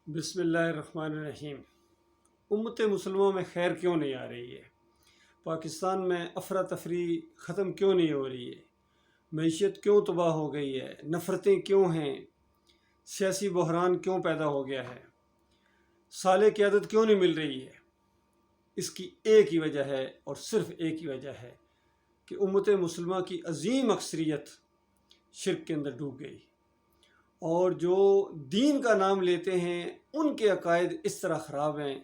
بسم اللہ الرحمن الرحیم۔ امت مسلموں میں خیر کیوں نہیں آ رہی ہے؟ پاکستان میں افراتفری ختم کیوں نہیں ہو رہی ہے؟ معیشت کیوں تباہ ہو گئی ہے؟ نفرتیں کیوں ہیں؟ سیاسی بحران کیوں پیدا ہو گیا ہے؟ صالح قیادت کیوں نہیں مل رہی ہے؟ اس کی ایک ہی وجہ ہے اور صرف ایک ہی وجہ ہے کہ امت مسلمہ کی عظیم اکثریت شرک کے اندر ڈوب گئی، اور جو دین کا نام لیتے ہیں ان کے عقائد اس طرح خراب ہیں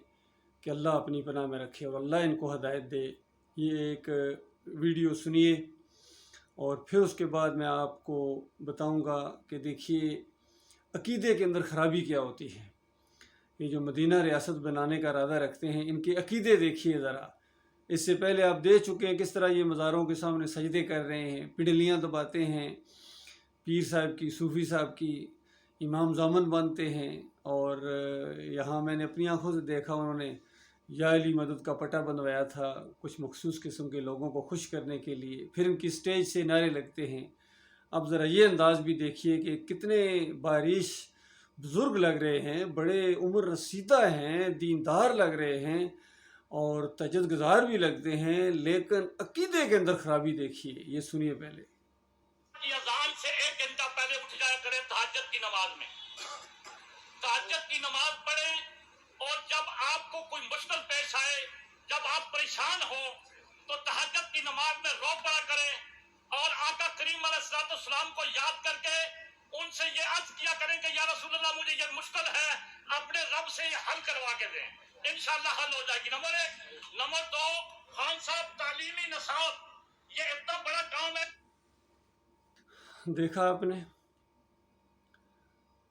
کہ اللہ اپنی پناہ میں رکھے اور اللہ ان کو ہدایت دے۔ یہ ایک ویڈیو سنیے اور پھر اس کے بعد میں آپ کو بتاؤں گا کہ دیکھیے عقیدے کے اندر خرابی کیا ہوتی ہے۔ یہ جو مدینہ ریاست بنانے کا ارادہ رکھتے ہیں، ان کے عقیدے دیکھیے ذرا۔ اس سے پہلے آپ دیکھ چکے ہیں کس طرح یہ مزاروں کے سامنے سجدے کر رہے ہیں، پڈلیاں دباتے ہیں، پیر صاحب کی، صوفی صاحب کی امام ضامن بنتے ہیں۔ اور یہاں میں نے اپنی آنکھوں سے دیکھا، انہوں نے یا علی مدد کا پٹا بنوایا تھا کچھ مخصوص قسم کے لوگوں کو خوش کرنے کے لیے، پھر ان کی سٹیج سے نعرے لگتے ہیں۔ اب ذرا یہ انداز بھی دیکھیے کہ کتنے باریش بزرگ لگ رہے ہیں، بڑے عمر رسیدہ ہیں، دیندار لگ رہے ہیں اور تہجد گزار بھی لگتے ہیں، لیکن عقیدے کے اندر خرابی دیکھیے۔ یہ سنیے پہلے۔ کی اذان سے 1 گھنٹہ پہلے اٹھ جایا کریں تہجد کی نماز میں، تہجد کی نماز پڑھیں، اور جب آپ کو کوئی مشکل پیش آئے، جب آپ پریشان ہو تو تہجد کی نماز میں رو پڑا کریں، اور آقا کریم علیہ السلام کو یاد کر کے ان سے یہ عرض کیا کریں کہ یا رسول اللہ مجھے یہ مشکل ہے، اپنے رب سے یہ حل کروا کے دیں، انشاءاللہ حل ہو جائے گی۔ نمبر 1۔ نمبر 2، خان صاحب تعلیمی نصاب یہ اتنا بڑا کام ہے۔ دیکھا آپ نے،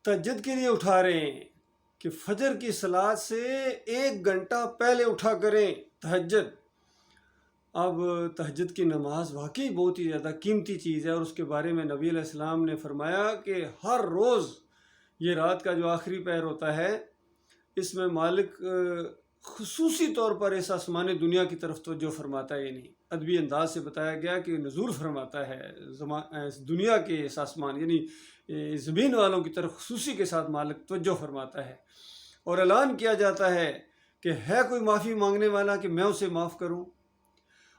تہجد کے لیے اٹھا رہے ہیں کہ فجر کی صلاۃ سے 1 گھنٹہ پہلے اٹھا کریں تہجد۔ اب تہجد کی نماز واقعی بہت ہی زیادہ قیمتی چیز ہے، اور اس کے بارے میں نبی علیہ السلام نے فرمایا کہ ہر روز یہ رات کا جو آخری پہر ہوتا ہے، اس میں مالک خصوصی طور پر اس آسمان دنیا کی طرف توجہ فرماتا ہے، یعنی ادبی انداز سے بتایا گیا کہ نزول فرماتا ہے دنیا کے اس آسمان، یعنی زمین والوں کی طرف خصوصی کے ساتھ مالک توجہ فرماتا ہے، اور اعلان کیا جاتا ہے کہ ہے کوئی معافی مانگنے والا کہ میں اسے معاف کروں،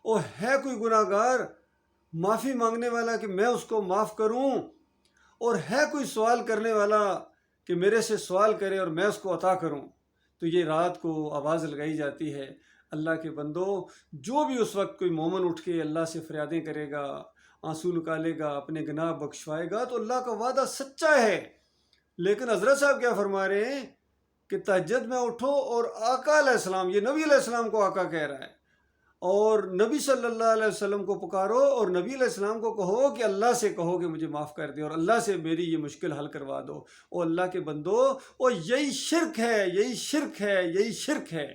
اور ہے کوئی گناہ گار معافی مانگنے والا کہ میں اس کو معاف کروں، اور ہے کوئی سوال کرنے والا کہ میرے سے سوال کرے اور میں اس کو عطا کروں۔ تو یہ رات کو آواز لگائی جاتی ہے، اللہ کے بندو، جو بھی اس وقت کوئی مومن اٹھ کے اللہ سے فریادیں کرے گا، آنسو نکالے گا، اپنے گناہ بخشوائے گا، تو اللہ کا وعدہ سچا ہے۔ لیکن حضرت صاحب کیا فرما رہے ہیں کہ تہجد میں اٹھو اور آقا علیہ السلام، یہ نبی علیہ السلام کو آقا کہہ رہا ہے، اور نبی صلی اللہ علیہ وسلم کو پکارو، اور نبی علیہ السلام کو کہو کہ اللہ سے کہو کہ مجھے معاف کر دے، اور اللہ سے میری یہ مشکل حل کروا دو۔ اور اللہ کے بندو، اور یہی شرک ہے، یہی شرک ہے، یہی شرک ہے۔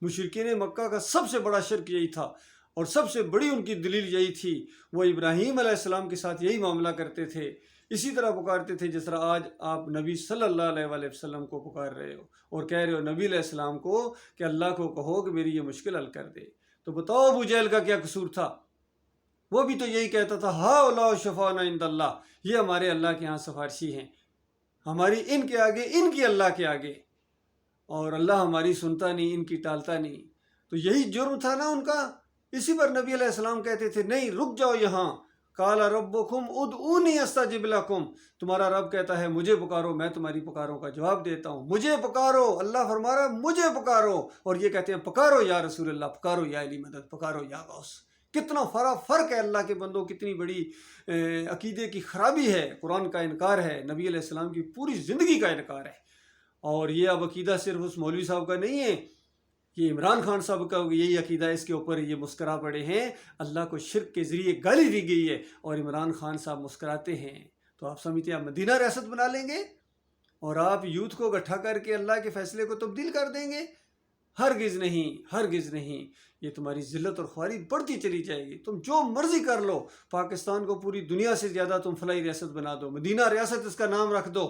مشرکین مکہ کا سب سے بڑا شرک یہی تھا، اور سب سے بڑی ان کی دلیل یہی تھی۔ وہ ابراہیم علیہ السلام کے ساتھ یہی معاملہ کرتے تھے، اسی طرح پکارتے تھے جس طرح آج آپ نبی صلی اللہ علیہ وآلہ وسلم کو پکار رہے ہو، اور کہہ رہے ہو نبی علیہ السلام کو کہ اللہ کو کہو کہ میری یہ مشکل حل کر دے۔ تو بتاؤ ابو جہل کا کیا قصور تھا؟ وہ بھی تو یہی کہتا تھا، ہؤلاء شفاعنا عند اللہ، یہ ہمارے اللہ کے ہاں سفارشی ہیں، ہماری ان کے آگے، ان کی اللہ کے آگے، اور اللہ ہماری سنتا نہیں، ان کی ٹالتا نہیں۔ تو یہی جرم تھا نا ان کا۔ اسی پر نبی علیہ السلام کہتے تھے نہیں، رک جاؤ یہاں، قال ربکم ادعونی استجب لکم، تمہارا رب کہتا ہے مجھے پکارو، میں تمہاری پکاروں کا جواب دیتا ہوں، مجھے پکارو۔ اللہ فرما رہا ہے مجھے پکارو، اور یہ کہتے ہیں پکارو یا رسول اللہ، پکارو یا علی مدد، پکارو یا غوث۔ کتنا فرق ہے اللہ کے بندوں، کتنی بڑی عقیدے کی خرابی ہے، قرآن کا انکار ہے، نبی علیہ السلام کی پوری زندگی کا انکار ہے۔ اور یہ اب عقیدہ صرف اس مولوی صاحب کا نہیں ہے، یہ عمران خان صاحب کا یہی عقیدہ ہے، اس کے اوپر یہ مسکرا پڑے ہیں۔ اللہ کو شرک کے ذریعے گالی دی گئی ہے، اور عمران خان صاحب مسکراتے ہیں۔ تو آپ سمجھتے ہیں آپ مدینہ ریاست بنا لیں گے اور آپ یوتھ کو اکٹھا کر کے اللہ کے فیصلے کو تبدیل کر دیں گے؟ ہرگز نہیں، ہرگز نہیں۔ یہ تمہاری ذلت اور خواری بڑھتی چلی جائے گی۔ تم جو مرضی کر لو، پاکستان کو پوری دنیا سے زیادہ تم فلاحی ریاست بنا دو، مدینہ ریاست اس کا نام رکھ دو،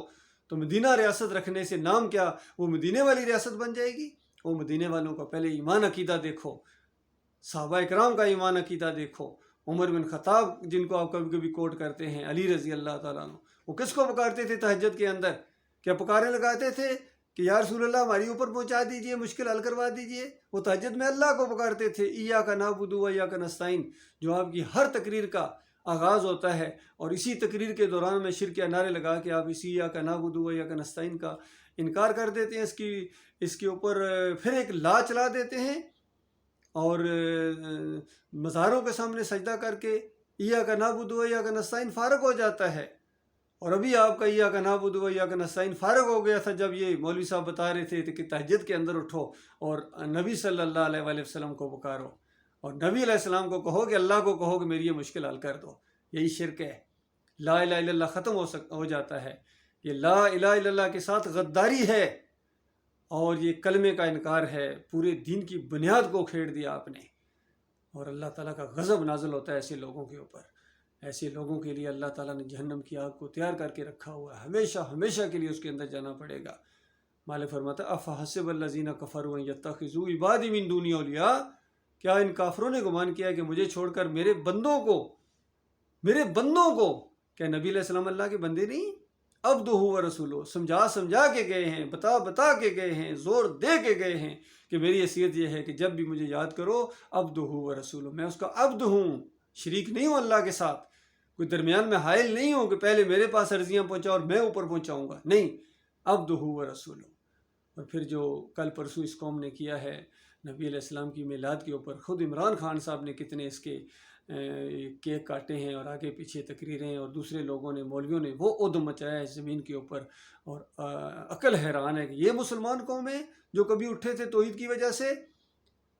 تو مدینہ ریاست رکھنے سے نام کیا، وہ مدینے والی ریاست بن جائے گی؟ وہ مدینے والوں کا پہلے ایمان عقیدہ دیکھو، صحابہ اکرام کا ایمان عقیدہ دیکھو، عمر بن خطاب جن کو آپ کبھی کبھی کوٹ کرتے ہیں، علی رضی اللہ تعالیٰ عنہ، وہ کس کو پکارتے تھے تہجد کے اندر؟ کیا پکارے لگاتے تھے کہ یا رسول اللہ ہماری اوپر پہنچا دیجئے، مشکل حل کروا دیجئے۔ وہ تہجد میں اللہ کو پکارتے تھے، ایاک نعبد و ایاک نستعین، جو آپ کی ہر تقریر کا آغاز ہوتا ہے، اور اسی تقریر کے دوران میں شرک یا نعرے لگا کے آپ اسی ایاک نعبد و ایاک نستعین کا انکار کر دیتے ہیں، اس کے اوپر پھر ایک لا چلا دیتے ہیں، اور مزاروں کے سامنے سجدہ کر کے ایاک نعبد و ایاک نستعین فارغ ہو جاتا ہے۔ اور ابھی آپ کا ایاک نعبد و ایاک نستعین فارغ ہو گیا تھا جب یہ مولوی صاحب بتا رہے تھے کہ تہجد کے اندر اٹھو اور نبی صلی اللہ علیہ وآلہ وسلم کو پکارو، اور نبی علیہ السلام کو کہو کہ اللہ کو کہو کہ میری یہ مشکل حل کر دو۔ یہی شرک ہے۔ لا الہ الا اللہ ختم ہو جاتا ہے۔ یہ لا الہ الا اللہ کے ساتھ غداری ہے، اور یہ کلمے کا انکار ہے، پورے دین کی بنیاد کو کھیڑ دیا آپ نے، اور اللہ تعالیٰ کا غضب نازل ہوتا ہے ایسے لوگوں کے اوپر۔ ایسے لوگوں کے لیے اللہ تعالیٰ نے جہنم کی آگ کو تیار کر کے رکھا ہوا ہے، ہمیشہ ہمیشہ کے لیے اس کے اندر جانا پڑے گا۔ مالک فرماتا ہے افحسب الذین کفروا ان یتخذوا عبادی من دونی اولیاء، کیا ان کافروں نے گمان کیا کہ مجھے چھوڑ کر میرے بندوں کو کیا نبی علیہ السلام اللہ کے بندے نہیں؟ عبدہ و رسولہ، سمجھا کے گئے ہیں، بتا کے گئے ہیں، زور دے کے گئے ہیں کہ میری حیثیت یہ ہے کہ جب بھی مجھے یاد کرو عبدہ و رسولہ، میں اس کا عبد ہوں، شریک نہیں ہوں اللہ کے ساتھ، کوئی درمیان میں حائل نہیں ہوں کہ پہلے میرے پاس عرضیاں پہنچا اور میں اوپر پہنچاؤں گا، نہیں، عبدہ و رسولہ۔ اور پھر جو کل پرسوں اس قوم نے کیا ہے نبی علیہ السلام کی میلاد کے اوپر، خود عمران خان صاحب نے کتنے اس کے کیک کاٹے ہیں اور آگے پیچھے تقریریں، اور دوسرے لوگوں نے، مولویوں نے وہ ادم مچایا ہے زمین کے اوپر، اور عقل حیران ہے کہ یہ مسلمان قوم ہے جو کبھی اٹھے تھے توحید کی وجہ سے،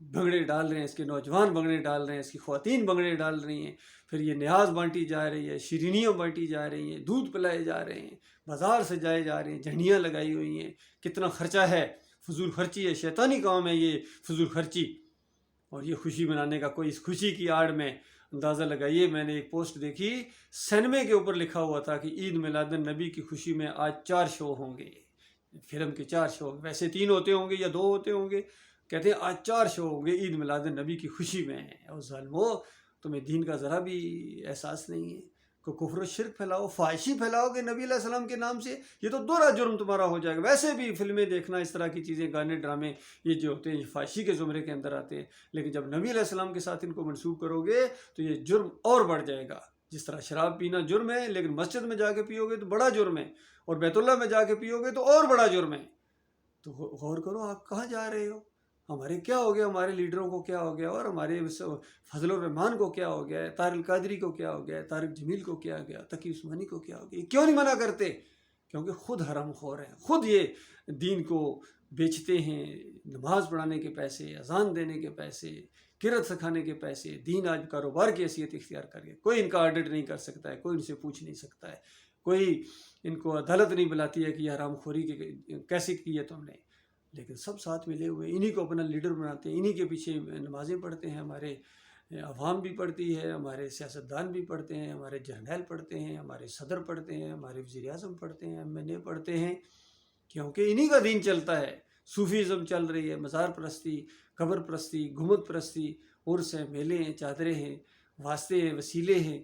بھنگڑے ڈال رہے ہیں، اس کے نوجوان بھنگڑے ڈال رہے ہیں، اس کی خواتین بھنگڑے ڈال رہی ہیں، پھر یہ نیاز بانٹی جا رہی ہے، شیرینیاں بانٹی جا رہی ہیں، دودھ پلائے جا رہے ہیں، بازار سجائے جا رہے ہیں، جھنڈیاں لگائی ہوئی ہیں، کتنا خرچہ ہے، فضول خرچی ہے، شیطانی کام ہے یہ فضول خرچی، اور یہ خوشی منانے کا کوئی، اس خوشی کی آڑ میں اندازہ لگائیے۔ میں نے ایک پوسٹ دیکھی، سینمے کے اوپر لکھا ہوا تھا کہ عید میلاد النبی کی خوشی میں آج 4 شو ہوں گے، فلم کے 4 شو، ویسے 3 ہوتے ہوں گے یا 2 ہوتے ہوں گے، کہتے ہیں آج 4 شو ہوں گے عید میلاد النبی کی خوشی میں۔ اور ظالمو، تمہیں دین کا ذرا بھی احساس نہیں ہے، کوئی کفر و شرک پھیلاؤ، فحاشی پھیلاؤ گے نبی علیہ السلام کے نام سے، یہ تو دوہرا جرم تمہارا ہو جائے گا۔ ویسے بھی فلمیں دیکھنا، اس طرح کی چیزیں، گانے، ڈرامے، یہ جو ہوتے ہیں یہ فحاشی کے زمرے کے اندر آتے ہیں، لیکن جب نبی علیہ السلام کے ساتھ ان کو منسوب کرو گے تو یہ جرم اور بڑھ جائے گا۔ جس طرح شراب پینا جرم ہے، لیکن مسجد میں جا کے پیو گے تو بڑا جرم ہے، اور بیت اللہ میں جا کے پیو گے تو اور بڑا جرم ہے۔ تو غور کرو آپ کہاں جا رہے ہو، ہمارے کیا ہو گیا، ہمارے لیڈروں کو کیا ہو گیا، اور ہمارے فضل الرحمان کو کیا ہو گیا ہے، طارق القادری کو کیا ہو گیا ہے، طارق جمیل کو کیا ہو گیا، تقی عثمانی کو کیا ہو گیا، یہ کیوں نہیں منع کرتے؟ کیونکہ خود حرام خور ہیں، خود یہ دین کو بیچتے ہیں، نماز پڑھانے کے پیسے، اذان دینے کے پیسے، قرأت سکھانے کے پیسے، دین آج کاروبار کی حیثیت اختیار کر گئے، کوئی ان کا آڈٹ نہیں کر سکتا ہے، کوئی ان سے پوچھ نہیں سکتا ہے، کوئی ان کو عدالت نہیں بلاتی ہے کہ یہ حرام خوری کیسے کی ہے تم نے، لیکن سب ساتھ ملے ہوئے انہی کو اپنا لیڈر بناتے ہیں، انہی کے پیچھے نمازیں پڑھتے ہیں، ہمارے عوام بھی پڑھتی ہے، ہمارے سیاستدان بھی پڑھتے ہیں، ہمارے جرنیل پڑھتے ہیں، ہمارے صدر پڑھتے ہیں، ہمارے وزیر اعظم پڑھتے ہیں، MNA پڑھتے ہیں، کیونکہ انہی کا دین چلتا ہے۔ صوفیزم چل رہی ہے، مزار پرستی، قبر پرستی، گھمت پرستی، عرس ہیں، میلے ہیں، چادریں ہیں، واسطے ہیں، وسیلے ہیں،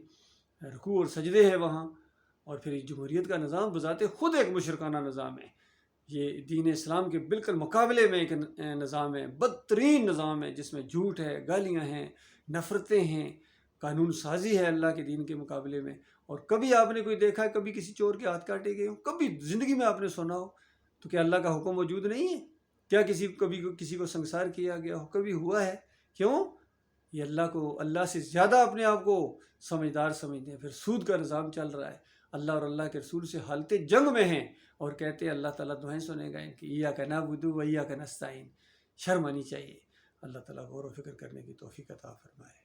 رکوع اور سجدے ہیں وہاں، اور پھر جمہوریت کا نظام بذات خود ایک مشرکانہ نظام ہے۔ یہ دین اسلام کے بالکل مقابلے میں ایک نظام ہے، بدترین نظام ہے، جس میں جھوٹ ہے، گالیاں ہیں، نفرتیں ہیں، قانون سازی ہے اللہ کے دین کے مقابلے میں۔ اور کبھی آپ نے کوئی دیکھا ہے کبھی کسی چور کے ہاتھ کاٹے گئے ہوں؟ کبھی زندگی میں آپ نے سنا ہو؟ تو کیا اللہ کا حکم موجود نہیں ہے؟ کیا کبھی کسی کو سنسار کیا گیا ہو؟ کبھی ہوا ہے؟ کیوں؟ یہ اللہ سے زیادہ اپنے آپ کو سمجھدار سمجھتے ہیں۔ پھر سود کا نظام چل رہا ہے، اللہ اور اللہ کے رسول سے حالت جنگ میں ہیں، اور کہتے ہیں اللہ تعالیٰ دعائیں سنے گا ان کی، ایاک نعبد و ایاک نستعین۔ شرم آنی چاہیے۔ اللہ تعالیٰ غور و فکر کرنے کی توفیق عطا فرمائے۔